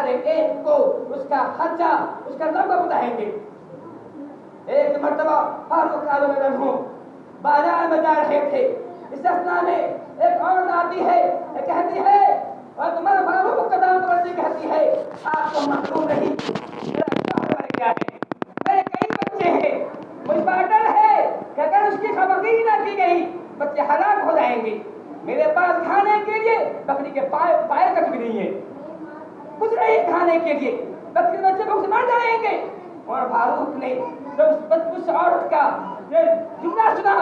ہر ایک کو اس کا خرچہ اس کا نفع بتائیں گے. ایک مرتبہ فاروق اعظم عنہ بازار میں جا رہے تھے. اس اثنا میں ایک عورت آتی ہے, کہتی ہے اور تمہارا فاروق کا دام توڑتی, کہتی ہے آپ کو معلوم نہیں میرا شوہر مر گیا ہے, میرے کئی بچے ہیں, مجھ پر ڈر ہے کہ اگر اس کی خبرداری نہ کی گئی بچے ہلاک ہو جائیں گے. میرے پاس کھانے کے لیے بکری کے پائے تک بھی نہیں ہے, کچھ نہیں کھانے کے لیے, بکری بچے بھوک سے مر جائیں گے. اور فاروق نے جب اس عورت کا جملہ سنا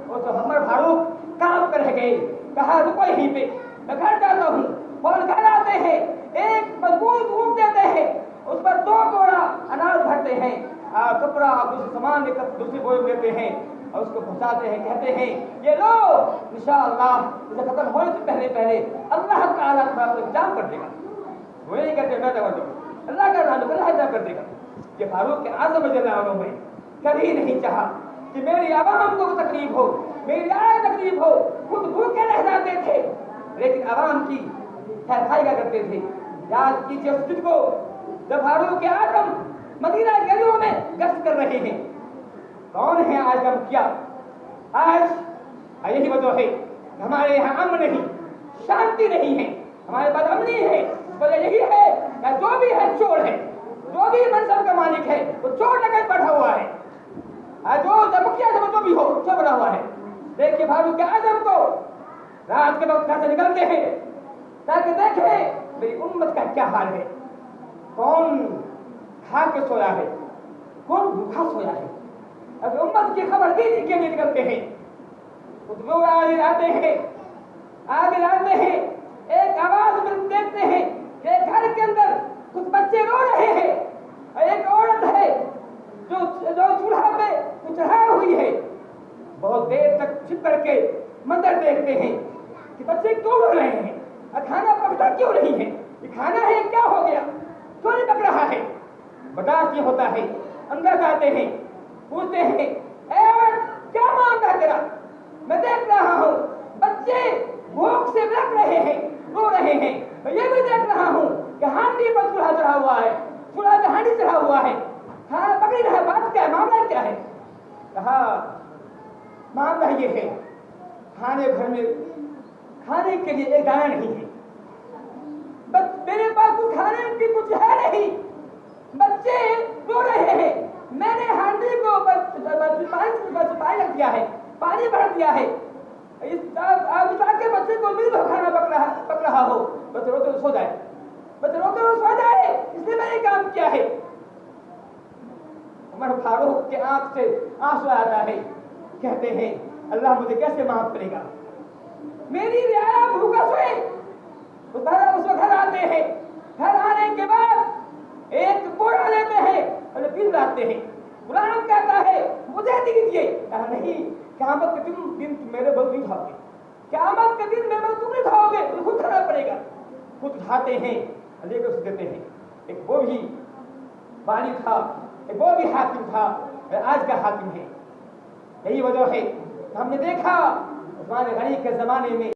وہ تو عمر فاروق کام کر رہ گئے. کہا رکو یہیں پہ, میں گھر جاتا ہوں. اور گھر آتے ہیں, ایک مضبوط اونٹ دیتے ہیں, اس پر 2 بوڑا اناج بھرتے ہیں, کپڑا دوسرے سامان دوسری بوری دیتے ہیں اور اس کو پہنچاتے ہیں. کہتے ہیں یہ لو انشاءاللہ اسے ختم ہونے سے پہلے پہلے اللہ تعالیٰ تمہارا انتظام کر دے گا. وہ نہیں کہتے میں تو اللہ کا رحم اللہ انتظام کر دے گا. کہ فاروق اعظم رضی اللہ عنہ نے کبھی نہیں چاہا کہ میری عوام کو تکلیف ہو, میری آج تکلیف ہو. خود بھوکے رہ جاتے تھے لیکن عوام کی خیر خائی کا کرتے تھے. یاد کیجیے اس دن کو جب فاروق اعظم مدینہ گلیوں میں گشت کر رہے ہیں. کون ہے آج ہم کیا؟ آج یہی وجہ ہے ہمارے یہاں امن نہیں, شانتی نہیں ہے, ہمارے پاس امنی ہے. وجہ یہی ہے کہ جو بھی ہے چور ہے, جو بھی منصب کا مالک ہے وہ چور لگا بیٹھا ہوا ہے. جو مکھیا جو بھی ہو چور بنا ہوا ہے. دیکھیے فاروق اعظم کو رات کے وقت گھر سے نکلتے ہیں تاکہ دیکھیں میری امت کا کیا حال ہے, کون کھا کے سویا ہے, کون بھوکا سویا ہے. اب امت کی خبر دینے کے لیے نکلتے ہیں. لوگ آگے آتے ہیں, آگے آتے ہیں, ایک آواز میں دیکھتے ہیں کہ گھر کے اندر کچھ بچے رو رہے ہیں, ایک عورت ہے جو چولہا پہ چڑھائی ہوئی ہے. بہت دیر تک چھپ کر کے منظر دیکھتے ہیں کہ بچے کیوں رو رہے ہیں, کھانا پکتا کیوں نہیں ہے, یہ کھانا ہے کیا ہو گیا, کیوں نہیں پک رہا ہے. برداشت نہیں ہوتا ہے, اندر جاتے ہیں, پوچھتے ہیں اے کیا معاملہ ہے تیرا, میں دیکھ رہا ہوں بچے بھوک سے بلک رہے ہیں, رو رہے ہیں. میں یہ بھی دیکھ رہا ہوں کہ ہانڈی پر چولہا چڑھا ہوا ہے, چولہا پہ ہانڈی چڑھا ہوا ہے, کھانا پک نہیں رہا, بات کیا ہے, معاملہ کیا ہے. کہا معاملہ یہ ہے کھانے گھر میں کھانے کے لیے ایک دانہ نہیں ہے, بس میرے پاس کچھ کھانے کی کچھ ہے نہیں, بچے رو رہے ہیں. میں نے ہانڈی کو پانی رکھ دیا ہے, پانی بھر دیا ہے, تاکہ بچے کو بھی کھانا پک رہا ہو, بچے روتے ہوئے سو جائے, بچے روتے ہوئے سو جائے, اس لیے میں نے کام کیا ہے. عمر فاروق کے آنکھ سے آنسو آتا ہے, کہتے ہیں اللہ مجھے کیسے معاف کرے گا, میری رعایا بھوکا سوئے. اس وقت گھر آتے ہیں, گھر آنے کے بعد ایک بوڑا لیتے ہیں اور دن لاتے ہیں. غلام کہتا ہے مجھے دیجیے. کہا نہیں, قیامت کے دن میرے بل نہیں کھاؤ گے, قیامت کے دن میرے بل تم نہیں کھاؤ گے, خود کھانا پڑے گا. خود کھاتے ہیں, لے کر دیتے ہیں. ایک وہ بھی بانی تھا, ایک وہ بھی حاکم تھا, آج کا حاکم ہے. یہی وجہ ہے ہم نے دیکھا عثمان غنی کے زمانے میں